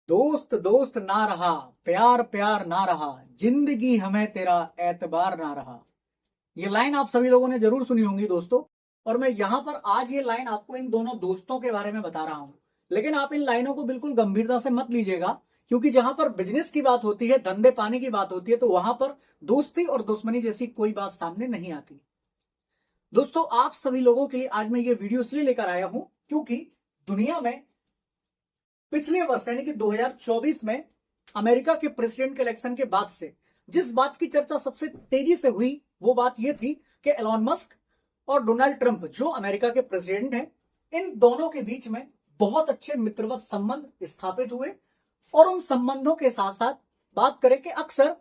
दोस्त दोस्त ना रहा, प्यार प्यार ना रहा, जिंदगी हमें तेरा एतबार ना रहा। ये लाइन आप सभी लोगों ने जरूर सुनी होंगी दोस्तों। और मैं यहां पर आज ये लाइन आपको इन दोनों दोस्तों के बारे में बता रहा हूं। लेकिन आप इन लाइनों को बिल्कुल गंभीरता से मत लीजिएगा, क्योंकि जहां पर बिजनेस की बात होती है, धंधे पानी की बात होती है, तो वहां पर दोस्ती और दुश्मनी जैसी कोई बात सामने नहीं आती। दोस्तों, आप सभी लोगों के लिए आज मैं ये वीडियो इसलिए लेकर आया हूं क्योंकि दुनिया में पिछले वर्ष यानी कि 2024 में अमेरिका के प्रेसिडेंट के इलेक्शन के बाद से जिस बात की चर्चा सबसे तेजी से हुई, वो बात यह थी कि एलॉन मस्क और डोनाल्ड ट्रंप जो अमेरिका के प्रेसिडेंट हैं, इन दोनों के बीच में बहुत अच्छे मित्रवत संबंध स्थापित हुए। और उन संबंधों के साथ साथ बात करें कि अक्सर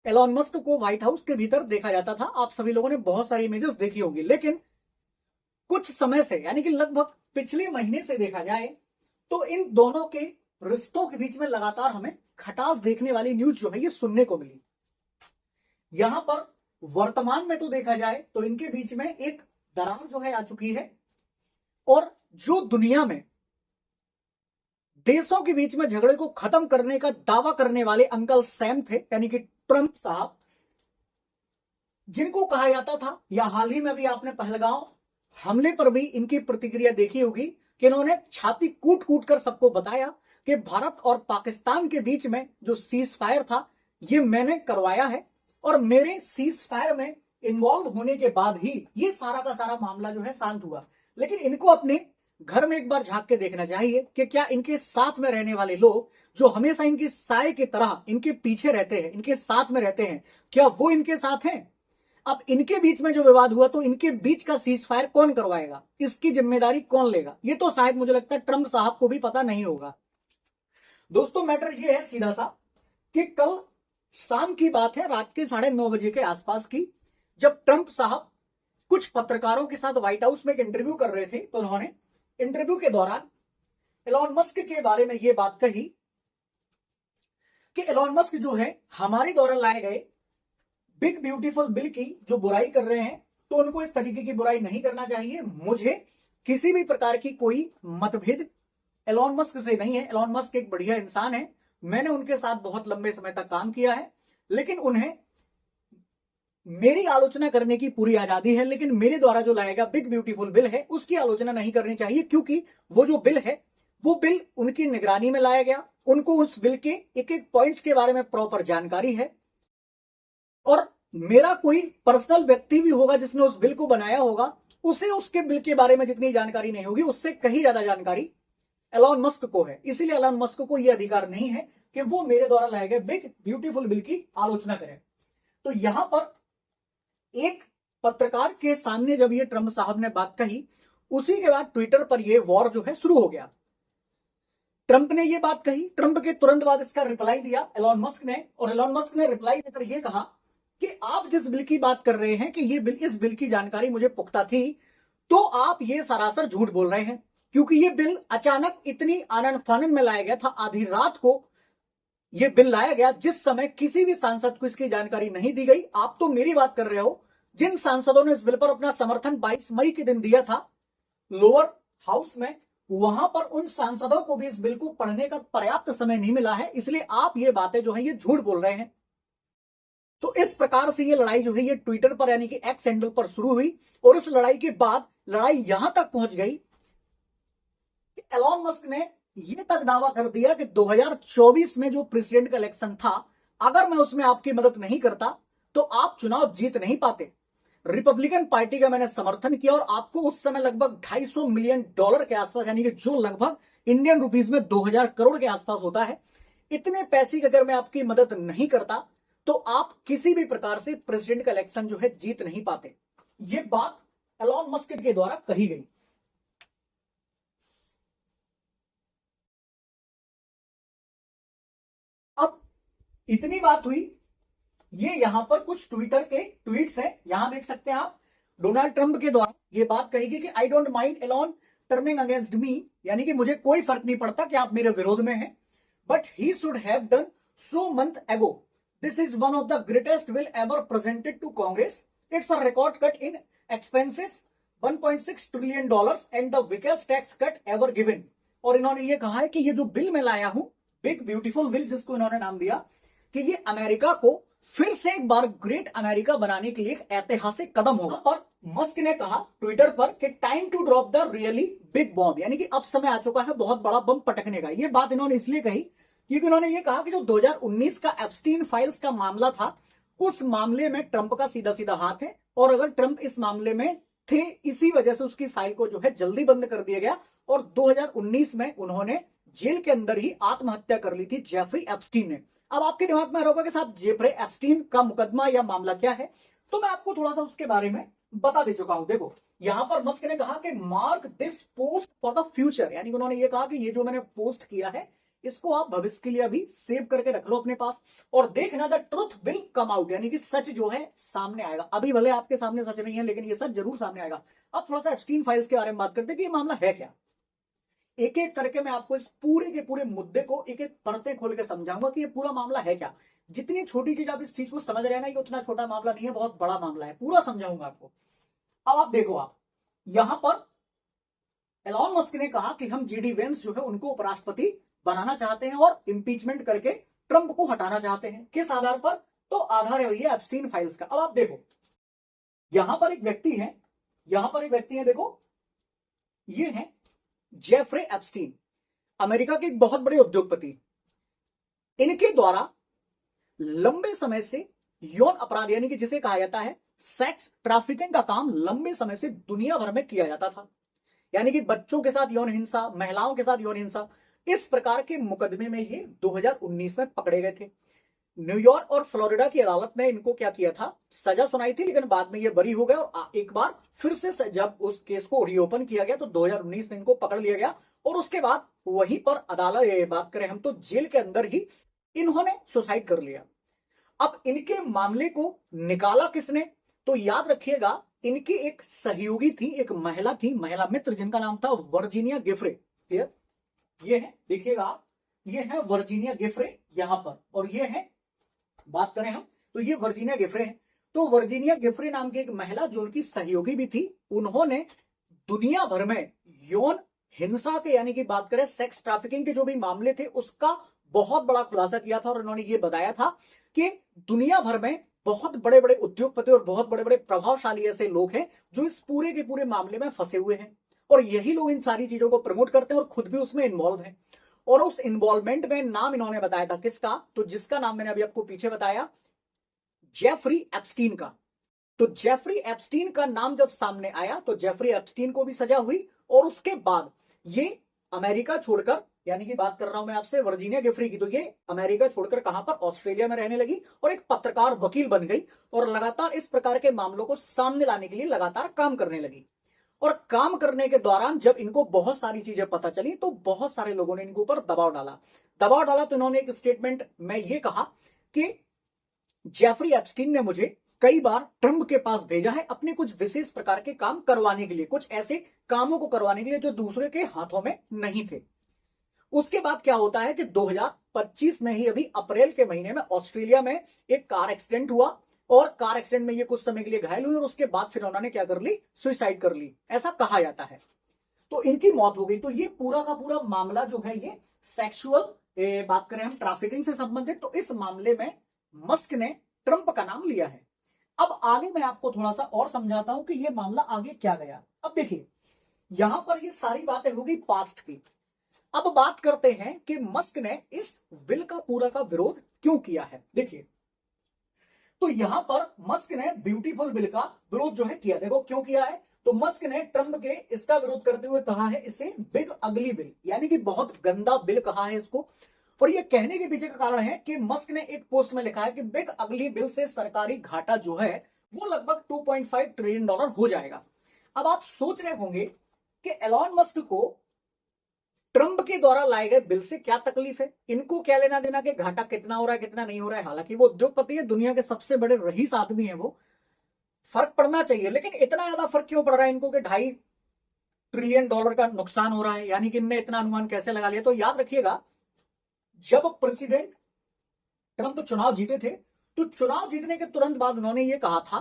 एलॉन मस्क को व्हाइट हाउस के भीतर देखा जाता था। आप सभी लोगों ने बहुत सारी इमेजेस देखी होंगी। लेकिन कुछ समय से यानी कि लगभग पिछले महीने से देखा जाए तो इन दोनों के रिश्तों के बीच में लगातार हमें खटास देखने वाली न्यूज जो है ये सुनने को मिली। यहां पर वर्तमान में तो देखा जाए तो इनके बीच में एक दरार जो है आ चुकी है। और जो दुनिया में देशों के बीच में झगड़े को खत्म करने का दावा करने वाले अंकल सैम थे, यानी कि ट्रंप साहब, जिनको कहा जाता था, या हाल ही में भी आपने पहलगांव हमले पर भी इनकी प्रतिक्रिया देखी होगी कि इन्होंने छाती कूट कूट कर सबको बताया कि भारत और पाकिस्तान के बीच में जो सीज फायर था ये मैंने करवाया है, और मेरे सीज फायर में इन्वॉल्व होने के बाद ही ये सारा का सारा मामला जो है शांत हुआ। लेकिन इनको अपने घर में एक बार झांक के देखना चाहिए कि क्या इनके साथ में रहने वाले लोग जो हमेशा इनकी साय की तरह इनके पीछे रहते हैं, इनके साथ में रहते हैं, क्या वो इनके साथ हैं? अब इनके बीच में जो विवाद हुआ तो इनके बीच का सीज फायर कौन करवाएगा, इसकी जिम्मेदारी कौन लेगा, ये तो शायद मुझे लगता है ट्रंप साहब को भी पता नहीं होगा। दोस्तों, मैटर ये है सीधा सा कि कल शाम की बात है, रात के 9:30 बजे के आसपास की, जब ट्रंप साहब कुछ पत्रकारों के साथ व्हाइट हाउस में एक इंटरव्यू कर रहे थे, तो उन्होंने इंटरव्यू के दौरान एलॉन मस्क के बारे में यह बात कही कि एलॉन मस्क जो है हमारे द्वारा लाए गए बिग ब्यूटीफुल बिल की जो बुराई कर रहे हैं, तो उनको इस तरीके की बुराई नहीं करना चाहिए। मुझे किसी भी प्रकार की कोई मतभेद एलॉन मस्क से नहीं है। एलॉन मस्क एक बढ़िया इंसान है, मैंने उनके साथ बहुत लंबे समय तक काम किया है, लेकिन उन्हें मेरी आलोचना करने की पूरी आजादी है। लेकिन मेरे द्वारा जो लाएगा बिग ब्यूटीफुल बिल है उसकी आलोचना नहीं करनी चाहिए, क्योंकि वो जो बिल है वो बिल उनकी निगरानी में लाया गया, उनको उस बिल के एक एक पॉइंट्स के बारे में प्रॉपर जानकारी है। और मेरा कोई पर्सनल व्यक्ति भी होगा जिसने उस बिल को बनाया होगा, उसे उसके बिल के बारे में जितनी जानकारी नहीं होगी, उससे कहीं ज्यादा जानकारी एलॉन मस्क को है। इसीलिए एलॉन मस्क को यह अधिकार नहीं है कि वो मेरे द्वारा लाए गए बिग ब्यूटीफुल बिल की आलोचना करें। तो यहां पर एक पत्रकार के सामने जब ये ट्रंप साहब ने बात कही, उसी के बाद ट्विटर पर यह वॉर जो है शुरू हो गया। ट्रंप ने यह बात कही, ट्रंप के तुरंत बाद इसका रिप्लाई दिया एलॉन मस्क ने, और एलॉन मस्क ने रिप्लाई देकर यह कहा कि आप जिस बिल की बात कर रहे हैं कि ये बिल, इस बिल की जानकारी मुझे पुख्ता थी, तो आप ये सरासर झूठ बोल रहे हैं, क्योंकि ये बिल अचानक इतनी आनन फानन में लाया गया था, आधी रात को ये बिल लाया गया, जिस समय किसी भी सांसद को इसकी जानकारी नहीं दी गई। आप तो मेरी बात कर रहे हो, जिन सांसदों ने इस बिल पर अपना समर्थन 22 मई के दिन दिया था लोअर हाउस में, वहां पर उन सांसदों को भी इस बिल को पढ़ने का पर्याप्त समय नहीं मिला है, इसलिए आप ये बातें जो है ये झूठ बोल रहे हैं। तो इस प्रकार से ये लड़ाई जो है ये ट्विटर पर यानी कि एक्स हैंडल पर शुरू हुई, और इस लड़ाई के बाद लड़ाई यहां तक पहुंच गई कि एलॉन मस्क ने यह तक दावा कर दिया कि 2024 में जो प्रेसिडेंट का इलेक्शन था, अगर मैं उसमें आपकी मदद नहीं करता तो आप चुनाव जीत नहीं पाते। रिपब्लिकन पार्टी का मैंने समर्थन किया, और आपको उस समय लगभग $250 मिलियन के आसपास, यानी कि जो लगभग इंडियन रुपीज में 2000 करोड़ के आसपास होता है, इतने पैसे की अगर मैं आपकी मदद नहीं करता तो आप किसी भी प्रकार से प्रेसिडेंट का इलेक्शन जो है जीत नहीं पाते। यह बात एलॉन मस्क के द्वारा कही गई। अब इतनी बात हुई, ये यहां पर कुछ ट्विटर के ट्वीट्स हैं, यहां देख सकते हैं आप। डोनाल्ड ट्रंप के द्वारा ये बात कही गई कि I don't mind Elon turning against me, यानी कि मुझे कोई फर्क नहीं पड़ता कि आप मेरे विरोध में हैं, but he should have done so month एगो। This is one of the greatest bill ever presented to Congress. It's a record cut in expenses, $1.6 trillion and the biggest tax cut ever given. और इन्होंने ये कहा है कि ये जो bill मैं लाया हूं, बिग ब्यूटीफुल विल, जिसको इन्होंने नाम दिया कि ये अमेरिका को फिर से एक बार ग्रेट अमेरिका बनाने के लिए एक ऐतिहासिक कदम होगा। और मस्क ने कहा ट्विटर पर कि time to drop the really big bomb, यानी कि अब समय आ चुका है बहुत बड़ा बम पटकने का। ये बात इन्होंने इसलिए कही क्योंकि उन्होंने ये कहा कि जो 2019 का एप्स्टीन फाइल्स का मामला था, उस मामले में ट्रंप का सीधा सीधा हाथ है, और अगर ट्रंप इस मामले में थे, इसी वजह से उसकी फाइल को जो है जल्दी बंद कर दिया गया, और 2019 में उन्होंने जेल के अंदर ही आत्महत्या कर ली थी जेफरी एप्स्टीन ने। अब आपके दिमाग में होगा कि साहब जेफरी एप्स्टीन का मुकदमा या मामला क्या है, तो मैं आपको थोड़ा सा उसके बारे में बता दे चुका हूं। देखो, यहां पर मस्क ने कहा कि mark this post for the future, यानी उन्होंने ये कहा कि ये जो मैंने पोस्ट किया है इसको आप भविष्य के लिए अभी सेव करके रख लो अपने पास, और देखना the truth will come out, यानी कि सच जो है सामने आएगा। अभी भले आपके सामने सच नहीं है, लेकिन ये सच जरूर सामने आएगा। अब थोड़ा सा एप्स्टीन फाइल्स के बारे में बात करते हैं कि ये मामला है क्या। एक एक करके मैं आपको इस पूरे के पूरे मुद्दे को एक एक परतें खोल के समझाऊंगा कि ये पूरा मामला है क्या। जितनी छोटी चीज आप इस चीज को समझ रहे हैं ना, ये उतना छोटा मामला नहीं है, बहुत बड़ा मामला है, पूरा समझाऊंगा आपको। अब आप देखो, आप यहां पर एलॉन मस्क ने कहा कि हम जीडी वेंस जो है उनको उपराष्ट्रपति बनाना चाहते हैं और इंपीचमेंट करके ट्रंप को हटाना चाहते हैं। किस आधार पर? तो आधार है ये एप्स्टीन फाइल्स का। अब आप देखो, यहां पर एक व्यक्ति है, देखो, ये है जेफरी एप्स्टीन, अमेरिका के एक बहुत बड़े उद्योगपति। इनके द्वारा लंबे समय से यौन अपराध, यानी कि जिसे कहा जाता है सेक्स ट्रैफिकिंग का काम लंबे समय से दुनिया भर में किया जाता था, यानी कि बच्चों के साथ यौन हिंसा, महिलाओं के साथ यौन हिंसा, इस प्रकार के मुकदमे में ये 2019 में पकड़े गए थे। न्यूयॉर्क और फ्लोरिडा की अदालत ने इनको क्या किया था, सजा सुनाई थी, लेकिन बाद में ये बरी हो गए, और एक बार फिर से जब उस केस को रीओपन किया गया तो 2019 में इनको पकड़ लिया गया, और उसके बाद वहीं पर अदालत, बात करें हम तो जेल के अंदर ही इन्होंने सुसाइड कर लिया। अब इनके मामले को निकाला किसने? तो याद रखिएगा, इनकी एक सहयोगी थी, एक महिला थी, महिला मित्र, जिनका नाम था वर्जीनिया गिफरे। क्लियर? ये है, देखिएगा, ये है वर्जीनिया गिफरे यहां पर, और ये है, बात करें हम तो ये वर्जीनिया गिफरे है। तो वर्जीनिया गिफरे नाम की एक महिला जो उनकी सहयोगी भी थी, उन्होंने दुनिया भर में यौन हिंसा के, यानी कि बात करें सेक्स ट्रैफिकिंग के जो भी मामले थे, उसका बहुत बड़ा खुलासा किया था, और उन्होंने ये बताया था कि दुनिया भर में बहुत बड़े बड़े उद्योगपति और बहुत बड़े बड़े प्रभावशाली ऐसे लोग हैं जो इस पूरे के पूरे मामले में फंसे हुए हैं, और यही लोग इन सारी चीजों को प्रमोट करते हैं और खुद भी उसमें इन्वॉल्व हैं। और उस इन्वॉल्वमेंट में नाम इन्होंने बताया था किसका? तो जिसका नाम मैंने अभी आपको पीछे बताया, जेफरी एप्स्टीन का। तो जेफरी एप्स्टीन का नाम जब सामने आया तो जेफरी एप्स्टीन को भी सजा हुई, और उसके बाद ये अमेरिका छोड़कर, यानी कि बात कर रहा हूं मैं आपसे वर्जीनिया गिफरी की, तो ये अमेरिका छोड़कर कहां पर? ऑस्ट्रेलिया में रहने लगी, और एक पत्रकार वकील बन गई, और लगातार इस प्रकार के मामलों को सामने लाने के लिए लगातार काम करने लगी। और काम करने के दौरान जब इनको बहुत सारी चीजें पता चली तो बहुत सारे लोगों ने इनके ऊपर दबाव डाला। तो इन्होंने एक स्टेटमेंट में ये कहा कि जेफरी एप्स्टीन ने मुझे कई बार ट्रंप के पास भेजा है अपने कुछ विशेष प्रकार के काम करवाने के लिए, कुछ ऐसे कामों को करवाने के लिए जो दूसरे के हाथों में नहीं थे। उसके बाद क्या होता है कि 2025 में ही, अभी अप्रैल के महीने में, ऑस्ट्रेलिया में एक कार एक्सीडेंट हुआ, और कार एक्सीडेंट में ये कुछ समय के लिए घायल हुई, और उसके बाद फिर उन्होंने क्या कर ली? सुसाइड कर ली, ऐसा कहा जाता है। तो इनकी मौत हो गई। तो ये पूरा का पूरा मामला जो है ये सेक्सुअल, बात करें हम ट्रैफिकिंग से संबंधित, तो इस मामले में मस्क ने ट्रंप का नाम लिया है। अब आगे मैं आपको थोड़ा सा और समझाता हूं कि ये मामला आगे क्या गया। अब देखिए, यहां पर ये सारी बातें होगी पास्ट की। अब बात करते हैं कि मस्क ने इस बिल का पूरा का विरोध क्यों किया है। देखिए, तो यहां पर मस्क ने ब्यूटीफुल बिल का विरोध जो है किया। देखो क्यों किया है? तो मस्क ने ट्रंप के इसका विरोध करते हुए कहा है इसे बिग अगली बिल, यानी कि बहुत गंदा बिल कहा है इसको। और ये कहने के पीछे का कारण है कि मस्क ने एक पोस्ट में लिखा है कि बिग अगली बिल से सरकारी घाटा जो है वो लगभग 2.5 ट्रिलियन डॉलर हो जाएगा। अब आप सोच रहे होंगे कि एलॉन मस्क को ट्रंप के द्वारा लाए गए बिल से क्या तकलीफ है, इनको क्या लेना देना कि घाटा कितना हो रहा है कितना नहीं हो रहा है। हालांकि वो उद्योगपति है, दुनिया के सबसे बड़े रईस आदमी है, वो फर्क पड़ना चाहिए, लेकिन इतना ज्यादा फर्क क्यों पड़ रहा है इनको कि 2.5 ट्रिलियन डॉलर का नुकसान हो रहा है, यानी कि इनने इतना अनुमान कैसे लगा लिया। तो याद रखिएगा, जब प्रेसिडेंट ट्रंप चुनाव जीते थे तो चुनाव जीतने के तुरंत बाद उन्होंने ये कहा था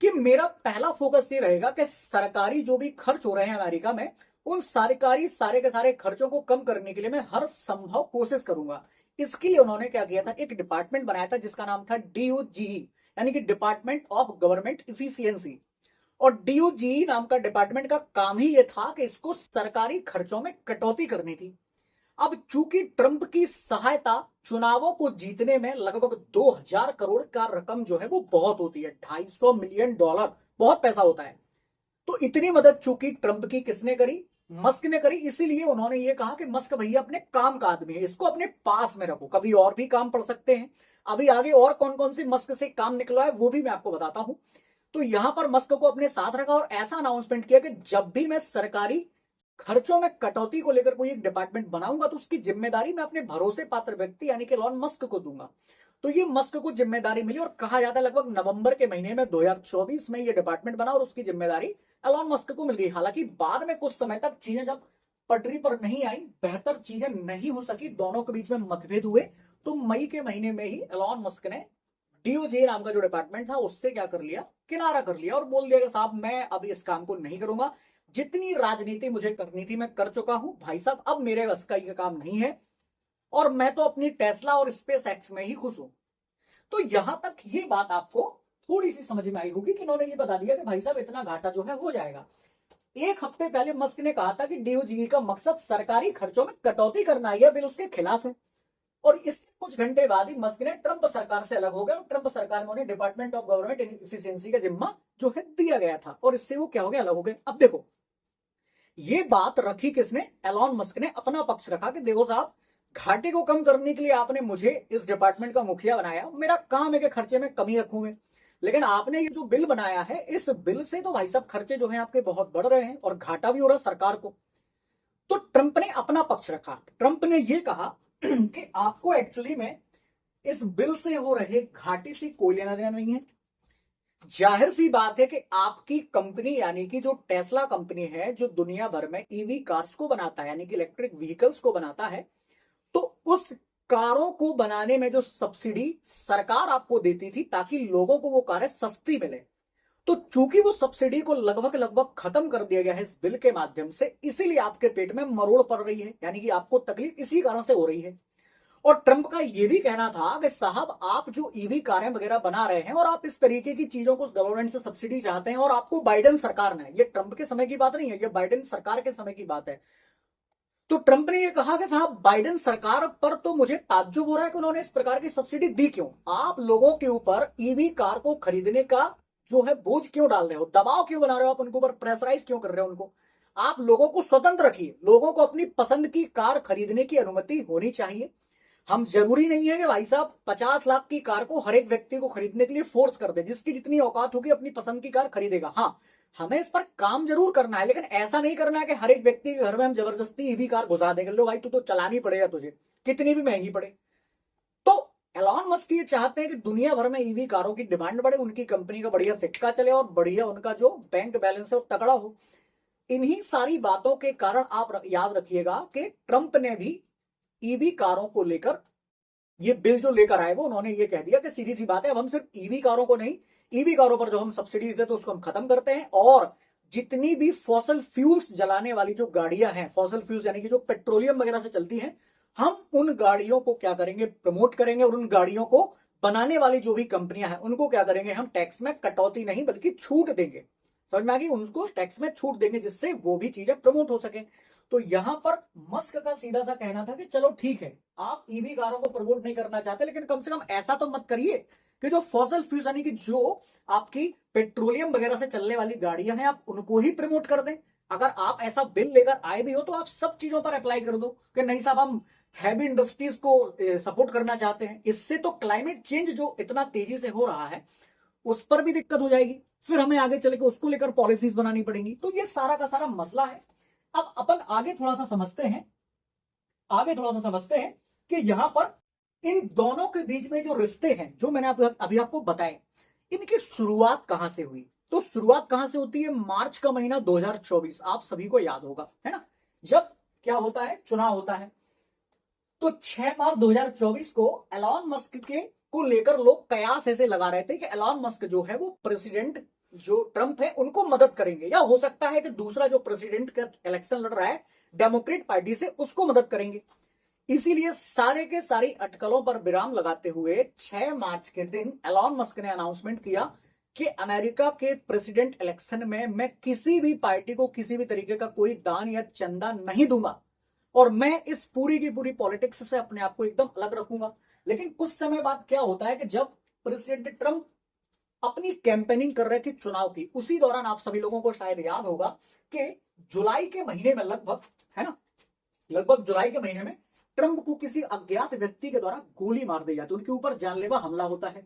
कि मेरा पहला फोकस ये रहेगा कि सरकारी जो भी खर्च हो रहे हैं अमेरिका में, उन सारे के सारे खर्चों को कम करने के लिए मैं हर संभव कोशिश करूंगा। इसके लिए उन्होंने क्या किया था, एक डिपार्टमेंट बनाया था जिसका नाम था DOGE, यानी कि डिपार्टमेंट ऑफ गवर्नमेंट इफिशियंसी। और DOGE नाम का डिपार्टमेंट का काम ही यह था कि इसको सरकारी खर्चों में कटौती करनी थी। अब चूंकि ट्रंप की सहायता चुनावों को जीतने में लगभग 2000 करोड़ का रकम जो है वो बहुत होती है, $250 मिलियन बहुत पैसा होता है। तो इतनी मदद चूंकि ट्रंप की किसने करी, मस्क ने करी। इसीलिए उन्होंने ये कहा कि मस्क भैया अपने काम का आदमी है, इसको अपने पास में रखो, कभी और भी काम पड़ सकते हैं। अभी आगे और कौन कौन सी मस्क से काम निकला है वो भी मैं आपको बताता हूं। तो यहां पर मस्क को अपने साथ रखा और ऐसा अनाउंसमेंट किया कि जब भी मैं सरकारी खर्चों में कटौती को लेकर कोई एक डिपार्टमेंट बनाऊंगा तो उसकी जिम्मेदारी मैं अपने भरोसे पात्र व्यक्ति यानी कि एलन मस्क को दूंगा। तो ये मस्क को जिम्मेदारी मिली और कहा जाता है लगभग नवंबर के महीने में 2024 में ये डिपार्टमेंट बना और उसकी जिम्मेदारी एलन मस्क को मिल गई। हालांकि बाद में कुछ समय तक चीजें जब पटरी पर नहीं आई, बेहतर चीजें नहीं हो सकी, दोनों के बीच में मतभेद हुए, तो मई के महीने में ही एलन मस्क ने DOJ नाम का जो डिपार्टमेंट था उससे क्या कर लिया, किनारा कर लिया और बोल दिया कि साहब मैं अब इस काम को नहीं करूंगा, जितनी राजनीति मुझे करनी थी मैं कर चुका हूं भाई साहब, अब मेरे बस का ये काम नहीं है और मैं तो अपनी टेस्ला और स्पेस एक्स में ही खुश हूं। तो यहां तक ये बात आपको थोड़ी सी समझ में आई होगी कि इन्होंने ये बता दिया कि भाई साहब इतना घाटा जो है हो जाएगा। एक हफ्ते पहले मस्क ने कहा था कि DOJ का मकसद सरकारी खर्चों में कटौती करना है, यह बिल उसके खिलाफ है। और इस कुछ घंटे बाद ही मस्क ने ट्रंप सरकार से अलग हो गया और ट्रंप सरकार में उन्हें डिपार्टमेंट ऑफ गवर्नमेंट इफिशियंसी का जिम्मा जो है दिया गया था और इससे वो क्या हो गया, अलग हो गए। अब देखो ये बात रखी किसने, एलन मस्क ने अपना पक्ष रखा कि देखो साहब घाटे को कम करने के लिए आपने मुझे इस डिपार्टमेंट का मुखिया बनाया, मेरा काम है कि खर्चे में कमी रखूं मैं, लेकिन आपने ये जो बिल बनाया है इस बिल से तो भाई साहब खर्चे जो हैं आपके बहुत बढ़ रहे हैं और घाटा भी हो रहा है सरकार को। तो ट्रंप ने अपना पक्ष रखा, ट्रंप ने ये कहा कि आपको एक्चुअली में इस बिल से हो रहे घाटे से कोई लेना देना नहीं है। जाहिर सी बात है कि आपकी कंपनी यानी कि जो टेस्ला कंपनी है जो दुनिया भर में EV कार्स को बनाता है यानी कि इलेक्ट्रिक व्हीकल्स को बनाता है, तो उस कारों को बनाने में जो सब्सिडी सरकार आपको देती थी ताकि लोगों को वो कारें सस्ती मिले, तो चूंकि वो सब्सिडी को लगभग लगभग खत्म कर दिया गया है इस बिल के माध्यम से, इसीलिए आपके पेट में मरोड़ पड़ रही है, यानी कि आपको तकलीफ इसी कारण से हो रही है। और ट्रंप का यह भी कहना था कि साहब आप जो EV कारें वगैरह बना रहे हैं और आप इस तरीके की चीजों को गवर्नमेंट से सब्सिडी चाहते हैं और आपको बाइडेन सरकार ने, ये ट्रंप के समय की बात नहीं है, ये बाइडेन सरकार के समय की बात है। तो ट्रंप ने ये कहा कि साहब बाइडेन सरकार पर तो मुझे ताज्जुब हो रहा है कि उन्होंने इस प्रकार की सब्सिडी दी क्यों, आप लोगों के ऊपर EV कार को खरीदने का जो है बोझ क्यों डाल रहे हो, दबाव क्यों बना रहे हो, आप उनके ऊपर प्रेशराइज क्यों कर रहे हो उनको, आप लोगों को स्वतंत्र रखिए, लोगों को अपनी पसंद की कार खरीदने की अनुमति होनी चाहिए। हम जरूरी नहीं है कि भाई साहब 50 लाख की कार को हर एक व्यक्ति को खरीदने के लिए फोर्स कर दे, जिसकी जितनी औकात होगी अपनी पसंद की कार खरीदेगा। हाँ हमें इस पर काम जरूर करना है, लेकिन ऐसा नहीं करना है कि हर एक व्यक्ति के घर में हम जबरदस्ती EV कार घुसा देंगे, लो भाई तू तो चलानी पड़ेगा तुझे, कितनी भी महंगी पड़े। तो एलन मस्क ये चाहते हैं कि दुनिया भर में EV कारों की डिमांड बढ़े, उनकी कंपनी का बढ़िया सिक्का चले और बढ़िया उनका जो बैंक बैलेंस है वो तगड़ा हो। इन्हीं सारी बातों के कारण आप याद रखिएगा कि ट्रंप ने भी EV कारों को लेकर ये बिल जो लेकर आए वो उन्होंने ये कह दिया कि सीधी सी बात है अब हम सिर्फ EV कारों को नहीं, EV कारों पर जो हम सब्सिडी देते तो उसको हम खत्म करते हैं और जितनी भी फॉसल फ्यूल्स जलाने वाली जो गाड़ियां हैं, फॉसल फ्यूल्स यानी कि जो पेट्रोलियम वगैरह से चलती हैं, हम उन गाड़ियों को क्या करेंगे, प्रमोट करेंगे और उन गाड़ियों को बनाने वाली जो भी कंपनियां हैं उनको क्या करेंगे, हम टैक्स में कटौती नहीं बल्कि छूट देंगे। समझ में आ गई, उनको टैक्स में छूट देंगे जिससे वो भी चीजें प्रमोट हो सके। तो यहां पर मस्क का सीधा सा कहना था कि चलो ठीक है आप EV कारों को प्रमोट नहीं करना चाहते, लेकिन कम से कम ऐसा तो मत करिए कि जो फॉसल फ्यूल यानी कि जो आपकी पेट्रोलियम वगैरह से चलने वाली गाड़ियां हैं आप उनको ही प्रमोट कर दें। अगर आप ऐसा बिल लेकर आए भी हो तो आप सब चीजों पर अप्लाई कर दो कि नहीं साहब हम हैवी इंडस्ट्रीज को सपोर्ट करना चाहते हैं। इससे तो क्लाइमेट चेंज जो इतना तेजी से हो रहा है उस पर भी दिक्कत हो जाएगी, फिर हमें आगे चले के उसको लेकर पॉलिसीज बनानी पड़ेंगी। तो ये सारा का सारा मसला है। अब अपन आगे थोड़ा सा समझते हैं, कि यहां पर इन दोनों के बीच में जो रिश्ते हैं जो मैंने अभी आपको बताए, इनकी शुरुआत कहां से हुई। तो शुरुआत कहां से होती है, मार्च का महीना 2024, आप सभी को याद होगा है ना, जब क्या होता है, चुनाव होता है। तो 6 मार्च 2024 को एलन मस्क के को लेकर लोग कयास ऐसे लगा रहे थे कि एलन मस्क जो है वो प्रेसिडेंट जो ट्रंप है उनको मदद करेंगे, या हो सकता है कि दूसरा जो प्रेसिडेंट का इलेक्शन लड़ रहा है डेमोक्रेट पार्टी से उसको मदद करेंगे। इसीलिए सारे के सारी अटकलों पर विराम लगाते हुए 6 मार्च के दिन एलॉन मस्क ने अनाउंसमेंट किया कि अमेरिका के प्रेसिडेंट इलेक्शन में मैं किसी भी पार्टी को किसी भी तरीके का कोई दान या चंदा नहीं दूंगा और मैं इस पूरी की पूरी पॉलिटिक्स से अपने आप को एकदम अलग रखूंगा। लेकिन कुछ समय बाद क्या होता है कि जब प्रेसिडेंट ट्रंप अपनी कैंपेनिंग कर रहे थे चुनाव की, उसी दौरान आप सभी लोगों को शायद याद होगा कि जुलाई के महीने में लगभग, है ना, लगभग जुलाई के महीने में ट्रंप को किसी अज्ञात व्यक्ति के द्वारा गोली मार दी जाती है, उनके ऊपर जानलेवा हमला होता है।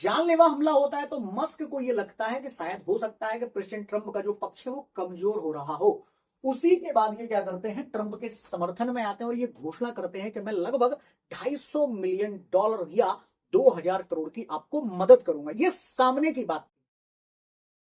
जानलेवा हमला होता है तो मस्क को यह लगता है कि शायद हो सकता है कि प्रेसिडेंट ट्रंप का जो पक्ष है वो कमजोर हो रहा हो। उसी के बाद ये क्या करते हैं, ट्रंप के समर्थन में आते हैं और ये घोषणा करते हैं कि मैं लगभग $250 मिलियन या 2000 करोड़ की आपको मदद करूंगा। ये सामने की बात,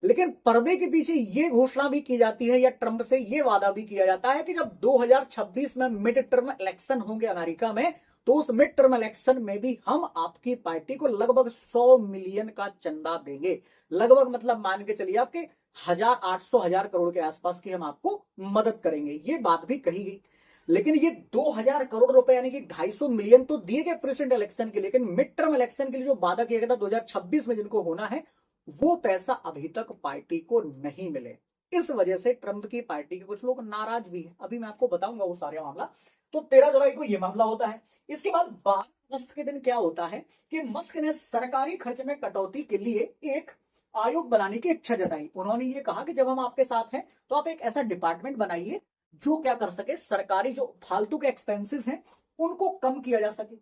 लेकिन पर्दे के पीछे ये घोषणा भी की जाती है या ट्रंप से ये वादा भी किया जाता है कि जब 2026 में मिड टर्म इलेक्शन होंगे अमेरिका में, तो उस मिड टर्म इलेक्शन में भी हम आपकी पार्टी को लगभग 100 मिलियन का चंदा देंगे। लगभग मतलब मान के चलिए आपके 800 करोड़ के आसपास की हम आपको मदद करेंगे, ये बात भी कही गई। लेकिन ये 2000 करोड़ रुपए यानी कि 250 मिलियन तो दिए गए प्रेसिडेंट इलेक्शन के लिए, लेकिन मिड टर्म इलेक्शन के लिए जो वादा किया गया था 2026 में जिनको होना है, वो पैसा अभी तक पार्टी को नहीं मिले। इस वजह से ट्रंप की पार्टी के कुछ लोग नाराज भी हैं। अभी मैं आपको बताऊंगा वो सारे मामला। तो 13 जुलाई को ये मामला होता है। इसके बाद 12 अगस्त के दिन क्या होता है कि मस्क ने सरकारी खर्च में कटौती के लिए एक आयोग बनाने की इच्छा जताई। उन्होंने ये कहा कि जब हम आपके साथ हैं तो आप एक ऐसा डिपार्टमेंट बनाइए जो क्या कर सके, सरकारी जो फालतू के एक्सपेंसेस हैं उनको कम किया जा सके।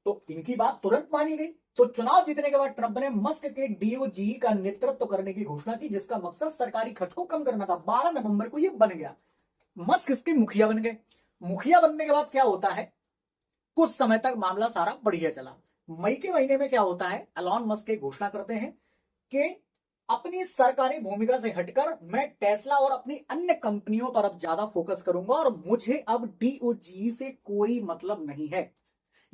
तो इनकी बात तुरंत मानी गई। तो चुनाव जीतने के बाद ट्रंप ने मस्क के डीओजी का नेतृत्व करने की घोषणा की, जिसका मकसद सरकारी खर्च को कम करना था। 12 नवंबर को यह बन गया, मस्क इसके मुखिया बन गए। मुखिया बनने के बाद क्या होता है, कुछ समय तक मामला सारा बढ़िया चला। मई के महीने में क्या होता है, एलॉन मस्क एक घोषणा करते हैं कि अपनी सरकारी भूमिका से हटकर मैं टेस्ला और अपनी अन्य कंपनियों पर अब ज्यादा फोकस करूंगा और मुझे अब डीओजी से कोई मतलब नहीं है।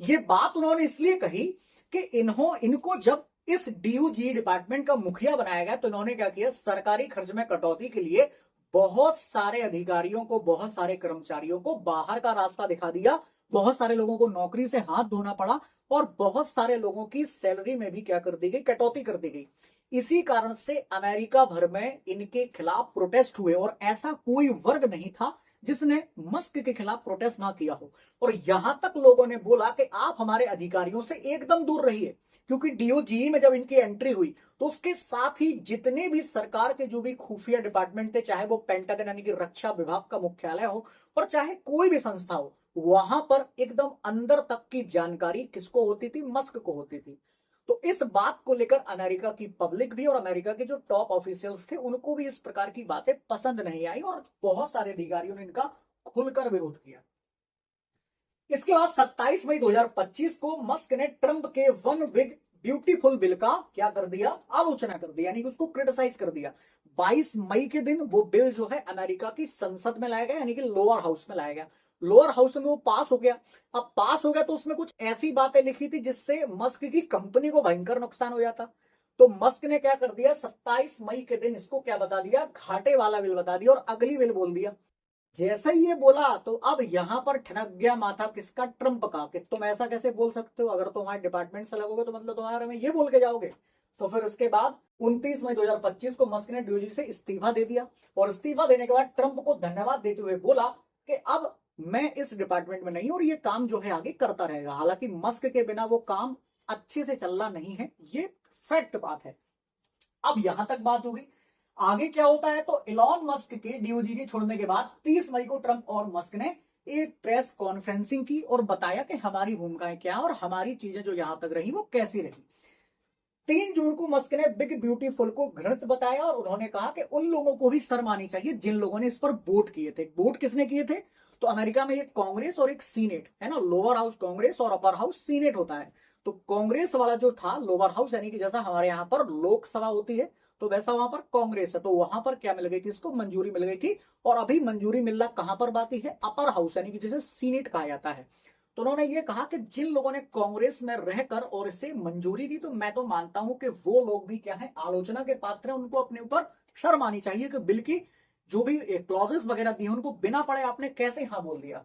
ये बात उन्होंने इसलिए कही कि इनको जब इस डीओजी डिपार्टमेंट का मुखिया बनाया गया तो इन्होंने क्या किया, सरकारी खर्च में कटौती के लिए बहुत सारे अधिकारियों को, बहुत सारे कर्मचारियों को बाहर का रास्ता दिखा दिया। बहुत सारे लोगों को नौकरी से हाथ धोना पड़ा और बहुत सारे लोगों की सैलरी में भी क्या कर दी गई, कटौती कर दी गई। इसी कारण से अमेरिका भर में इनके खिलाफ प्रोटेस्ट हुए और ऐसा कोई वर्ग नहीं था जिसने मस्क के खिलाफ प्रोटेस्ट ना किया हो। और यहां तक लोगों ने बोला कि आप हमारे अधिकारियों से एकदम दूर रहिए, क्योंकि डीओजी में जब इनकी एंट्री हुई तो उसके साथ ही जितने भी सरकार के जो भी खुफिया डिपार्टमेंट थे, चाहे वो पेंटागन यानी कि रक्षा विभाग का मुख्यालय हो और चाहे कोई भी संस्था हो, वहां पर एकदम अंदर तक की जानकारी किसको होती थी, मस्क को होती थी। तो इस बात को लेकर अमेरिका की पब्लिक भी और अमेरिका के जो टॉप ऑफिशियल्स थे उनको भी इस प्रकार की बातें पसंद नहीं आई और बहुत सारे अधिकारियों ने इनका खुलकर विरोध किया। इसके बाद 27 मई 2025 को मस्क ने ट्रंप के वन बिग ब्यूटीफुल बिल का क्या कर दिया, आलोचना कर दी, यानी कि उसको क्रिटिसाइज कर दिया। 22 मई के दिन वो बिल जो है अमेरिका की संसद में लाया गया, यानी कि लोअर हाउस में लाया गया। लोअर हाउस में वो पास हो गया। अब पास हो गया तो उसमें कुछ ऐसी बातें लिखी थी जिससे मस्क की कंपनी को भयंकर नुकसान हो जाता। तो मस्क ने क्या कर दिया, 27 मई के दिन इसको क्या बता दिया, घाटे वाला बिल बता दिया और अगली बिल बोल दिया। जैसा ही ये बोला तो अब यहां पर ठनक गया माथा किसका, ट्रंप का, कि तुम ऐसा कैसे बोल सकते हो, अगर तुम्हारे डिपार्टमेंट से लगोगे तो मतलब तुम्हारे में ये बोल के जाओगे। तो फिर इसके बाद 29 मई 2025 को मस्क ने डीओजी से इस्तीफा दे दिया और इस्तीफा देने के बाद ट्रंप को धन्यवाद देते हुए बोला कि अब मैं इस डिपार्टमेंट में नहीं और ये काम जो है आगे करता रहेगा। हालांकि मस्क के बिना वो काम अच्छे से चलना नहीं है, ये फैक्ट बात है। अब यहां तक बात होगी, आगे क्या होता है, तो इलॉन मस्क के डीओजी छोड़ने के बाद 30 मई को ट्रंप और मस्क ने एक प्रेस कॉन्फ्रेंसिंग की और बताया कि हमारी भूमिकाएं क्या और हमारी चीजें जो यहां तक रही वो कैसी रही। 3 जून को मस्क ने बिग ब्यूटीफुल को घृणित बताया और उन्होंने कहा कि उन लोगों को भी शर्म आनी चाहिए जिन लोगों ने इस पर वोट किए थे। वोट किसने किए थे, तो अमेरिका में एक कांग्रेस और एक सीनेट है ना, लोअर हाउस कांग्रेस और अपर हाउस सीनेट होता है। तो कांग्रेस वाला जो था लोअर हाउस, यानी कि जैसा हमारे यहाँ पर लोकसभा होती है तो वैसा वहां पर कांग्रेस है, तो वहां पर क्या मिल गई थी, इसको मंजूरी मिल गई थी। और अभी मंजूरी मिलना कहां पर बाकी है, अपर हाउस यानी कि जिसे सीनेट कहा जाता है। तो उन्होंने ये कहा कि जिन लोगों ने कांग्रेस में रहकर और इसे मंजूरी दी, तो मैं तो मानता हूं कि वो लोग भी क्या है, आलोचना के पात्र हैं। उनको अपने ऊपर शर्म आनी चाहिए कि बिल की जो भी क्लॉजेस वगैरह दी उनको बिना पढ़े आपने कैसे हाँ बोल दिया।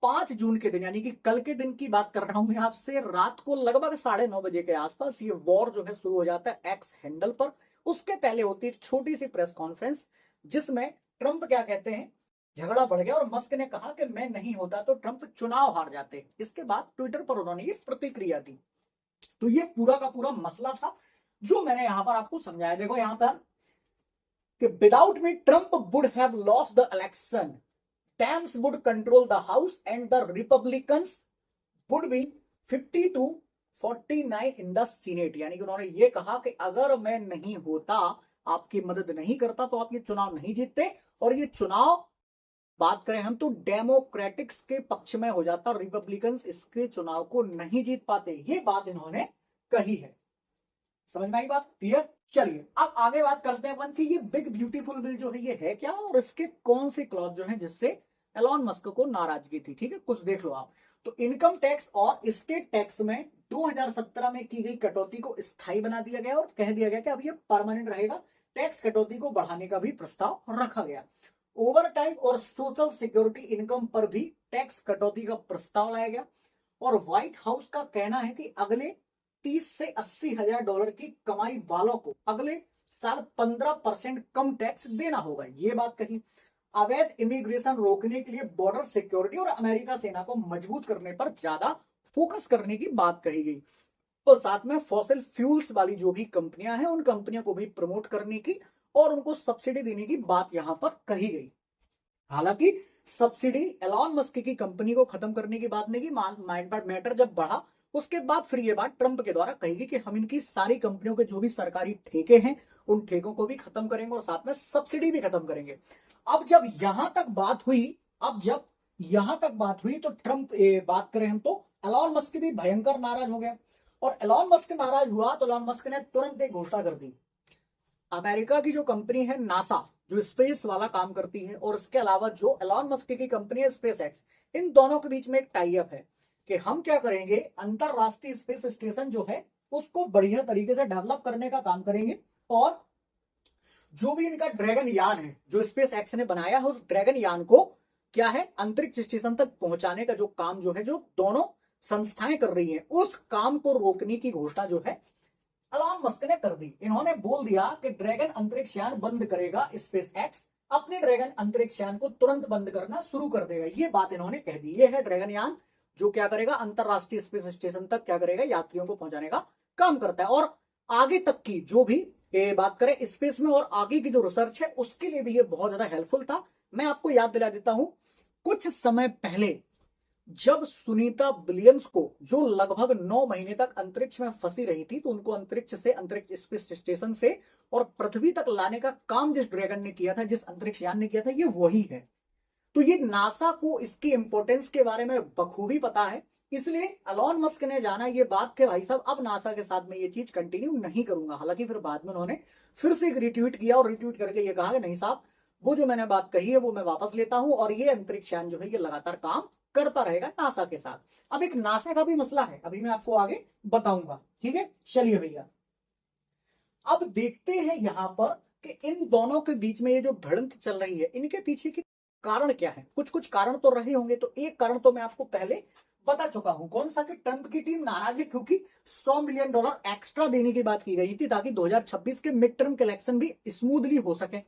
5 जून के दिन यानी कि कल के दिन की बात कर रहा हूं मैं आपसे, रात को लगभग 9:30 बजे के आसपास ये वॉर जो है शुरू हो जाता है एक्स हैंडल पर। उसके पहले होती है एक छोटी सी प्रेस कॉन्फ्रेंस जिसमें ट्रंप क्या कहते हैं, झगड़ा बढ़ गया और मस्क ने कहा कि मैं नहीं होता तो ट्रंप चुनाव हार जाते। इसके बाद ट्विटर पर उन्होंने ये प्रतिक्रिया दी। तो ये पूरा का पूरा मसला था जो मैंने यहां पर आपको समझाया। देखो यहां पर कि without me Trump would have lost the election, Dems would control the house and the Republicans would be 50 to 49 in the Senate। यानी कि उन्होंने ये कहा कि अगर मैं नहीं होता, आपकी मदद नहीं करता तो आप ये चुनाव नहीं जीतते, और ये चुनाव बात करें हम तो डेमोक्रेटिक्स के पक्ष में हो जाता, रिपब्लिकन्स इसके चुनाव को नहीं जीत पाते। ये बात इन्होंने कही है। समझ में आई बात? क्लियर? चलिए अब आगे बात करते हैं अपन कि ये बिग ब्यूटीफुल बिल जो है ये है क्या और इसके कौन से क्लॉज जो है जिससे एलॉन मस्क को नाराजगी थी। ठीक है, कुछ देख लो आप। तो इनकम टैक्स और स्टेट टैक्स में 2017 में की गई कटौती को स्थायी बना दिया गया और कह दिया गया कि अब ये परमानेंट रहेगा। टैक्स कटौती को बढ़ाने का भी प्रस्ताव रखा गया। ओवर टाइम और सोशल सिक्योरिटी इनकम पर भी टैक्स कटौती का प्रस्ताव लाया गया। और व्हाइट हाउस का कहना है कि अगले 30 से 80 हजार डॉलर की कमाई वालों को अगले साल 15% कम टैक्स देना होगा। ये बात कही। अवैध इमिग्रेशन रोकने के लिए बॉर्डर सिक्योरिटी और अमेरिका सेना को मजबूत करने पर ज्यादा फोकस करने की बात कही गई। और साथ में फॉसिल फ्यूल्स वाली जो भी कंपनियां हैं उन कंपनियों को भी प्रमोट करने की और उनको सब्सिडी देने की बात यहां पर कही गई। हालांकि सब्सिडी एलॉन मस्क की कंपनी को खत्म करने की बात नहीं की। मैटर जब बढ़ा उसके बाद फिर ये बात ट्रंप के द्वारा कही गई कि हम इनकी सारी कंपनियों के जो भी सरकारी ठेके हैं उन ठेकों को भी खत्म करेंगे और साथ में सब्सिडी भी खत्म करेंगे। अब जब यहां तक बात हुई तो ट्रंप बात करें हम तो एलॉन मस्क भी भयंकर नाराज हो गया। और एलॉन मस्क नाराज हुआ तो एलॉन मस्क ने तुरंत एक घोषणा कर दी। अमेरिका की जो कंपनी है नासा जो स्पेस वाला काम करती है और इसके अलावा जो एलॉन मस्क की कंपनी है स्पेस एक्स, इन दोनों के बीच में एक टाई अप है कि हम क्या करेंगे, अंतरराष्ट्रीय स्पेस स्टेशन जो है उसको बढ़िया तरीके से डेवलप करने का काम करेंगे। और जो भी इनका ड्रैगन यान है जो स्पेस एक्स ने बनाया है उस ड्रैगन यान को क्या है अंतरिक्ष स्टेशन तक पहुंचाने का जो काम जो है जो दोनों संस्थाएं कर रही हैं उस काम को रोकने की घोषणा जो है एलॉन मस्क ने कर दी। इन्होंने बोल दिया कि ड्रैगन अंतरिक्ष यान बंद करेगा, स्पेस एक्स अपने ड्रैगन अंतरिक्ष यान को तुरंत बंद करना शुरू कर देगा। ये बात इन्होंने कह दी। ये है ड्रैगन यान जो क्या करेगा अंतरराष्ट्रीय स्पेस स्टेशन तक क्या करेगा यात्रियों को पहुंचाने का काम करता है। और आगे तक की जो भी बात करें स्पेस में और आगे की जो रिसर्च है उसके लिए भी ये बहुत ज्यादा हेल्पफुल था। मैं आपको याद दिला देता हूं, कुछ समय पहले जब सुनीता विलियम्स को जो लगभग 9 महीने तक अंतरिक्ष में फंसी रही थी तो उनको अंतरिक्ष स्पेस स्टेशन से और पृथ्वी तक लाने का काम जिस ड्रैगन ने किया था, जिस अंतरिक्ष यान ने किया था, ये वही है। तो ये नासा को इसकी इंपॉर्टेंस के बारे में बखूबी पता है। इसलिए एलॉन मस्क ने जाना ये बात कि भाई साहब अब नासा के साथ में ये चीज कंटिन्यू नहीं करूंगा। हालांकि फिर बाद में उन्होंने फिर से एक रिट्वीट किया और रिट्वीट करके ये कहा कि नहीं साहब वो जो मैंने बात कही है वो मैं वापस लेता हूं और ये अंतरिक्ष यान जो है ये लगातार काम करता रहेगा नासा के साथ। अब एक नासा का भी मसला है, अभी मैं आपको आगे बताऊंगा। ठीक है, चलिए भैया अब देखते हैं यहां पर कि इन दोनों के बीच में ये जो भिड़ंत चल रही है इनके पीछे के कारण क्या है। कुछ कुछ कारण तो रहे होंगे। तो एक कारण तो मैं आपको पहले बता चुका हूं, कौन सा, कि ट्रंप की टीम नाराज है क्योंकि $100 मिलियन एक्स्ट्रा देने की बात की गई थी ताकि 2026 के मिड टर्म इलेक्शन भी स्मूथली हो सके।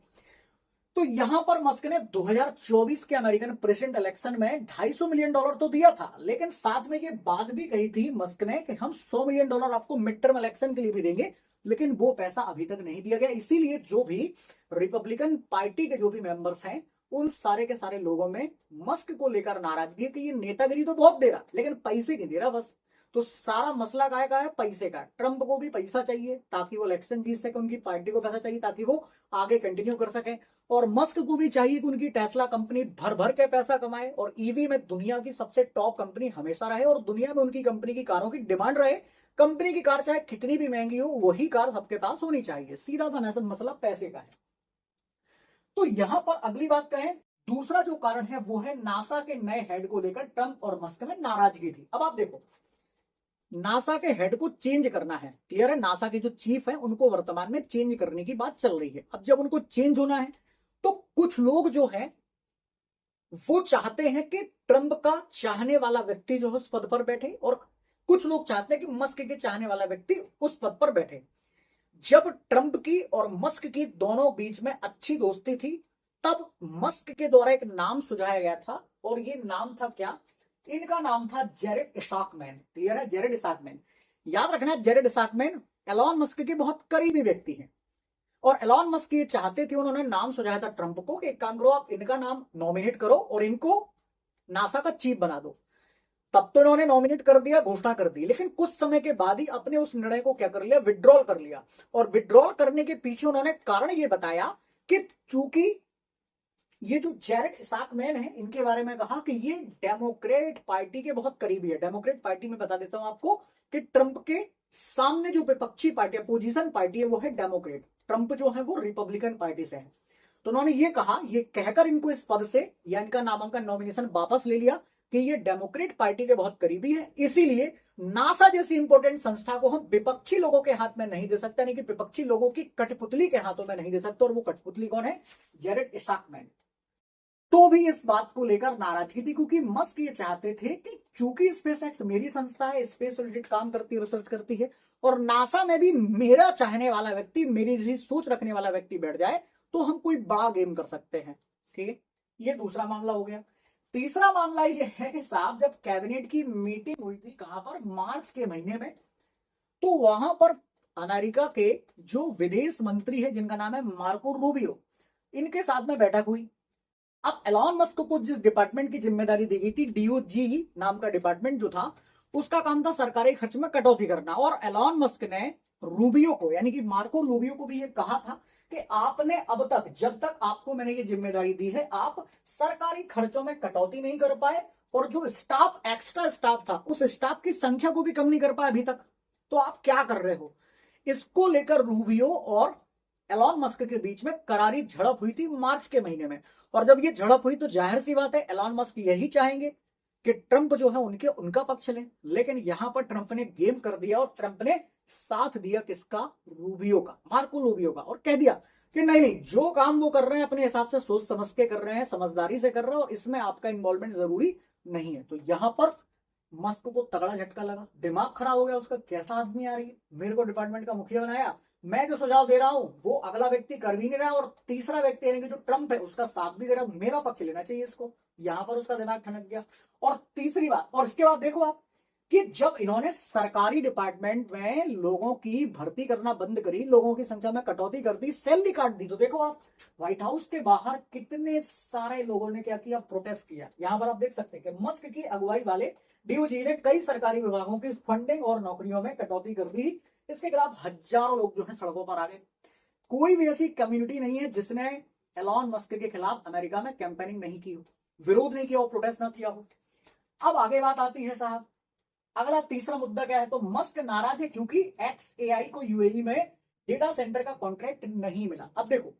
तो यहां पर मस्क ने 2024 के अमेरिकन प्रेसिडेंट इलेक्शन में $250 मिलियन तो दिया था, लेकिन साथ में ये बात भी कही थी मस्क ने कि हम $100 मिलियन आपको मिड टर्म इलेक्शन के लिए भी देंगे, लेकिन वो पैसा अभी तक नहीं दिया गया। इसीलिए जो भी रिपब्लिकन पार्टी के जो भी मेंबर्स हैं उन सारे के सारे लोगों में मस्क को लेकर नाराजगी है कि ये नेतागिरी तो बहुत दे रहा लेकिन पैसे नहीं दे रहा बस। तो सारा मसला काय का है, पैसे का। ट्रंप को भी पैसा चाहिए ताकि वो इलेक्शन जीत सके, उनकी पार्टी को पैसा चाहिए ताकि वो आगे कंटिन्यू कर सके, और मस्क को भी चाहिए कि उनकी टेस्ला कंपनी भर भर के पैसा कमाए और ईवी में दुनिया की सबसे टॉप कंपनी हमेशा रहे और दुनिया में उनकी कंपनी की कारों की डिमांड रहे। कंपनी की कार चाहे कितनी भी महंगी हो वही कार सबके पास होनी चाहिए। सीधा सा मसला पैसे का है। तो यहां पर अगली बात करें, दूसरा जो कारण है वो है नासा के नए हेड को लेकर ट्रंप और मस्क में नाराजगी थी। अब आप देखो नासा के हेड को चेंज करना है, क्लियर है। नासा के जो चीफ है उनको वर्तमान में चेंज करने की बात चल रही है। अब जब उनको चेंज होना है तो कुछ लोग जो है वो चाहते हैं कि ट्रंप का चाहने वाला व्यक्ति जो है उस पद पर बैठे, और कुछ लोग चाहते हैं कि मस्क के चाहने वाला व्यक्ति उस पद पर बैठे। जब ट्रंप की और मस्क की दोनों बीच में अच्छी दोस्ती थी, तब मस्क के द्वारा एक नाम सुझाया गया था, और ये नाम था क्या? इनका नाम था जेरेड इसाकमैन। क्लियर है? जेरेड इसाकमैन। याद रखना, जेरेड इसाकमैन एलॉन मस्क के बहुत करीबी व्यक्ति हैं, और एलॉन मस्क ये चाहते थे, उन्होंने नाम सुझाया था ट्रंप को कि एक काम करो, आप इनका नाम नॉमिनेट करो और इनको नासा का चीफ बना दो। तब तो इन्होंने नॉमिनेट कर दिया, घोषणा कर दी, लेकिन कुछ समय के बाद ही अपने उस निर्णय को क्या कर लिया? विड्रॉल कर लिया। और विड्रॉल करने के पीछे उन्होंने कारण ये बताया कि चूंकि ये जो जेरेड इसाकमैन है, इनके बारे में कहा कि ये डेमोक्रेट पार्टी के बहुत करीबी है। डेमोक्रेट पार्टी में बता देता हूं आपको कि ट्रंप के सामने जो विपक्षी पार्टी, अपोजिशन पार्टी है, वो है डेमोक्रेट। ट्रंप जो है वो रिपब्लिकन पार्टी से है। तो उन्होंने ये कहा, ये कहकर इनको इस पद से या इनका नामांकन, नॉमिनेशन वापस ले लिया कि ये डेमोक्रेट पार्टी के बहुत करीबी है, इसीलिए नासा जैसी इंपॉर्टेंट संस्था को हम विपक्षी लोगों के हाथ में नहीं दे सकते, यानी कि विपक्षी लोगों की कठपुतली के हाथों में नहीं दे सकते। और वो कठपुतली कौन है? जेरेड इसाकमैन। तो भी इस बात को लेकर नाराजगी थी, क्योंकि मस्क ये चाहते थे कि चूंकि स्पेसएक्स मेरी संस्था है, स्पेस रिलेटेड काम करती है, रिसर्च करती है, और नासा में भी मेरा चाहने वाला व्यक्ति, मेरी जैसी सोच रखने वाला व्यक्ति बैठ जाए, तो हम कोई बड़ा गेम कर सकते हैं। ठीक है, ये दूसरा मामला हो गया। तीसरा मामला ये है कि साहब, जब कैबिनेट की मीटिंग हुई थी, कहां पर? मार्च के महीने में, तो वहां पर अमेरिका के जो विदेश मंत्री है, जिनका नाम है मार्को रूबियो, इनके साथ में बैठक हुई। अब एलॉन मस्क को जिस डिपार्टमेंट की जिम्मेदारी दी गई थी, डीओजी नाम का डिपार्टमेंट जो था, उसका काम था सरकारी खर्च में कटौती करना। और एलॉन मस्क ने रूबियो को, यानी कि मार्को रूबियो को भी ये कहा था कि आपने अब तक, जब तक आपको मैंने ये जिम्मेदारी दी है, आप सरकारी खर्चों में कटौती नहीं कर पाए, और जो स्टाफ, एक्स्ट्रा स्टाफ था, उस स्टाफ की संख्या को भी कम नहीं कर पाए अभी तक। तो आप क्या कर रहे हो? इसको लेकर रूबियो और एलॉन मस्क के बीच में करारी झड़प हुई थी मार्च के महीने में। और जब ये झड़प हुई, तो जाहिर सी बात है एलॉन मस्क यही चाहेंगे कि ट्रंप जो है उनका पक्ष ले। लेकिन यहां पर ट्रंप ने गेम कर दिया, और ट्रंप ने साथ दिया किसका? रूबियो का, मार्को रूबियो का, और कह दिया कि नहीं नहीं, जो काम वो कर रहे हैं अपने हिसाब से सोच समझ के कर रहे हैं, समझदारी से कर रहे हैं, और इसमें आपका इन्वॉल्वमेंट जरूरी नहीं है। तो यहां पर मस्क को तगड़ा झटका लगा, दिमाग खराब हो गया उसका, कैसा आदमी आ रही है, मेरे को डिपार्टमेंट का मुखिया बनाया, मैं जो सुझाव दे रहा हूं वो अगला व्यक्ति कर भी नहीं रहा, और तीसरा व्यक्ति यानी कि जो ट्रंप है उसका साथ भी दे रहा, मेरा पक्ष लेना चाहिए इसको। यहां पर उसका दिमाग ठनक गया। और तीसरी बात, और इसके बाद देखो आप कि जब इन्होंने सरकारी डिपार्टमेंट में लोगों की भर्ती करना बंद करी, लोगों की संख्या में कटौती कर दी, सैलरी काट दी, तो देखो आप व्हाइट हाउस के बाहर कितने सारे लोगों ने क्या किया? प्रोटेस्ट किया। यहां पर आप देख सकते हैं कि मस्क की अगुवाई वाले डीओजी ने कई सरकारी विभागों की फंडिंग और नौकरियों में कटौती कर दी। इसके खिलाफ हजारों लोग जो है सड़कों पर आ गए। कोई भी ऐसी कम्युनिटी नहीं है जिसने एलॉन मस्क के खिलाफ अमेरिका में कैंपेनिंग नहीं की हो, विरोध नहीं किया हो, प्रोटेस्ट ना किया हो। अब आगे बात आती है साहब, अगला तीसरा मुद्दा क्या है? तो मस्क नाराज है क्योंकि XAI को यूएई में डेटा सेंटर का कॉन्ट्रैक्ट नहीं मिला। अब देखो,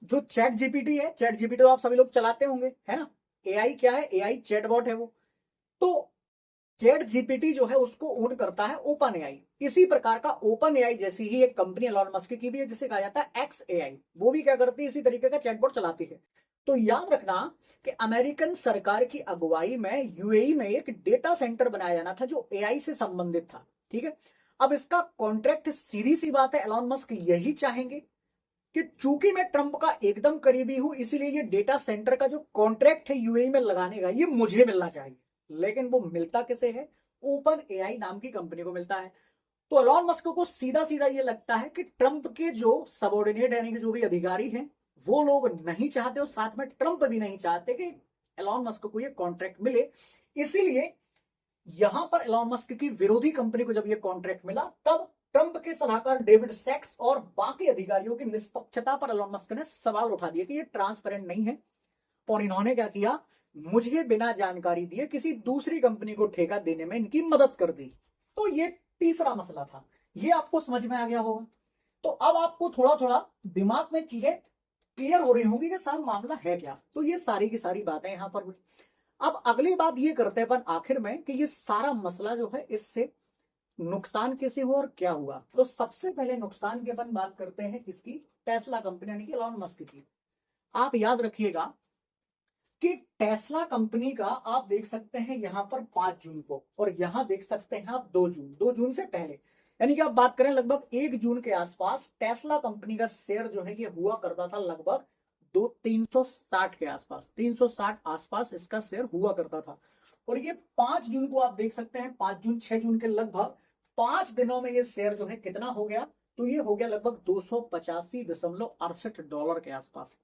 जो चैट जीपीटी है, चैट जीपीटी तो आप सभी लोग चलाते होंगे, है ना? एआई क्या है? एआई चैटबॉट है वो। तो चैट जीपीटी जो है उसको ओन करता है ओपन एआई। इसी प्रकार का ओपन एआई जैसी ही एक कंपनी एलॉन मस्क की भी है, जिसे कहा जाता है XAI, वो भी क्या करती है? इसी तरीके का चैटबॉट चलाती है। तो याद रखना कि अमेरिकन सरकार की अगुवाई में यूएई में एक डेटा सेंटर बनाया जाना था जो एआई से संबंधित था। ठीक है, अब इसका कॉन्ट्रैक्ट, सीधी सी बात है, एलॉन मस्क यही चाहेंगे कि चूंकि मैं ट्रंप का एकदम करीबी हूं, इसलिए ये डेटा सेंटर का जो कॉन्ट्रैक्ट है यूएई में लगाने का, ये मुझे मिलना चाहिए। लेकिन वो मिलता किसे है? ओपन एआई नाम की कंपनी को मिलता है। तो एलॉन मस्क को सीधा सीधा ये लगता है कि ट्रंप के जो सबॉर्डिनेट यानी कि जो भी अधिकारी हैं, वो लोग नहीं चाहते, और साथ में ट्रंप भी नहीं चाहते कि एलॉन मस्क को ये कॉन्ट्रैक्ट मिले। इसीलिए यहां पर एलॉन मस्क की विरोधी कंपनी को जब ये कॉन्ट्रैक्ट मिला, तब ट्रंप के सलाहकार डेविड सैक्स और बाकी अधिकारियों की निष्पक्षता पर एलॉन मस्क ने सवाल उठा दिया कि ये ट्रांसपेरेंट नहीं है। और इन्होंने क्या किया? मुझे बिना जानकारी दिए किसी दूसरी कंपनी को ठेका देने में इनकी मदद कर दी। तो ये तीसरा मसला था। ये आपको समझ में आ गया होगा। तो अब आपको थोड़ा थोड़ा दिमाग में चीजें क्लियर हो रही होंगी कि साहब मामला है क्या। तो ये सारी की सारी बातें यहां पर हुई। अब अगली बात ये करते हैं अपन आखिर में कि ये सारा मसला जो है, इससे नुकसान कैसे हुआ और क्या हुआ। तो सबसे पहले नुकसान की अपन बात करते हैं किसकी? टेस्ला कंपनी यानी कि एलॉन मस्क की। आप याद रखिएगा कि टेस्ला कंपनी का आप देख सकते हैं यहां पर 5 जून को, और यहां देख सकते हैं आप 2 जून से पहले, यानी कि आप बात करें लगभग 1 जून के आसपास टेस्ला कंपनी का शेयर जो है ये हुआ करता था लगभग 360 के आसपास, 360 आसपास इसका शेयर हुआ करता था। और ये 5 जून को आप देख सकते हैं, 5 जून 6 जून के लगभग 5 दिनों में ये शेयर जो है कितना हो गया, तो ये हो गया लगभग $285.68 के आसपास।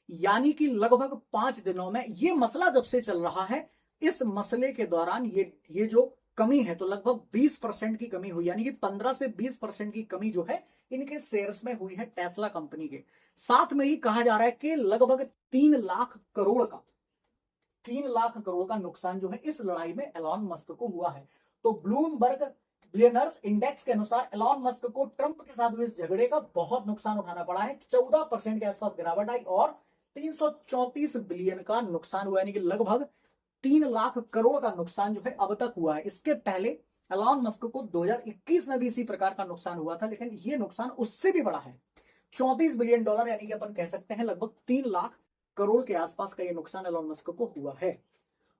यानी कि लगभग 5 दिनों में ये मसला जब से चल रहा है, इस मसले के दौरान ये जो कमी है तो लगभग 20% की कमी हुई, यानी कि 15 से 20% की कमी जो है इनके शेयर्स में हुई है टेस्ला कंपनी के। साथ में ही कहा जा रहा है कि लगभग 3 लाख करोड़ का नुकसान जो है इस लड़ाई में एलॉन मस्क को हुआ है। तो ब्लूमबर्ग बिलियनर्स इंडेक्स के अनुसार एलॉन मस्क को ट्रंप के साथ हुए इस झगड़े का बहुत नुकसान उठाना पड़ा है। 14% के आसपास गिरावट आई और 334 बिलियन का नुकसान हुआ, यानी कि लगभग 3 लाख करोड़ का नुकसान जो है अब तक हुआ है। इसके पहले एलॉन मस्क को 2021 में भी इसी प्रकार का नुकसान हुआ था, लेकिन ये नुकसान उससे भी बड़ा है, $34 बिलियन, यानी कि अपन कह सकते हैं लगभग 3 लाख करोड़ के आसपास का ये नुकसान एलॉन मस्क को हुआ है।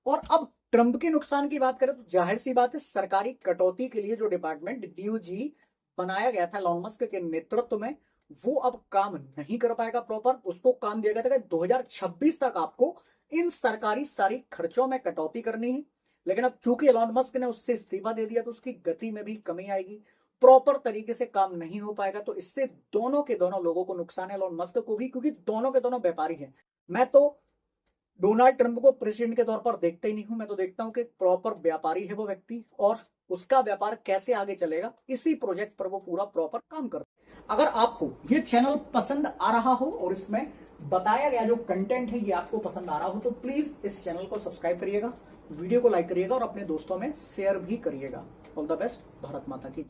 और अब ट्रंप के नुकसान की बात करें तो जाहिर सी बात है, सरकारी कटौती के लिए जो डिपार्टमेंट DOJ बनाया गया था एलॉन मस्क के नेतृत्व में, वो अब काम नहीं कर पाएगा प्रॉपर। उसको काम दिया गया था कि 2026 तक आपको इन सरकारी सारी खर्चों में कटौती करनी है, लेकिन अब चूंकि एलॉन मस्क ने उससे इस्तीफा दे दिया तो उसकी गति में भी कमी आएगी, प्रॉपर तरीके से काम नहीं हो पाएगा। तो इससे दोनों के दोनों लोगों को नुकसान है, एलॉन मस्क को भी, क्योंकि दोनों के दोनों व्यापारी हैं। मैं तो डोनाल्ड ट्रंप को प्रेसिडेंट के तौर पर देखता ही नहीं हूं, मैं तो देखता हूं कि प्रॉपर व्यापारी है वो व्यक्ति, और उसका व्यापार कैसे आगे चलेगा इसी प्रोजेक्ट पर वो पूरा प्रॉपर काम करता है। अगर आपको ये चैनल पसंद आ रहा हो और इसमें बताया गया जो कंटेंट है ये आपको पसंद आ रहा हो तो प्लीज इस चैनल को सब्सक्राइब करिएगा, वीडियो को लाइक करिएगा और अपने दोस्तों में शेयर भी करिएगा। ऑल द बेस्ट, भारत माता की।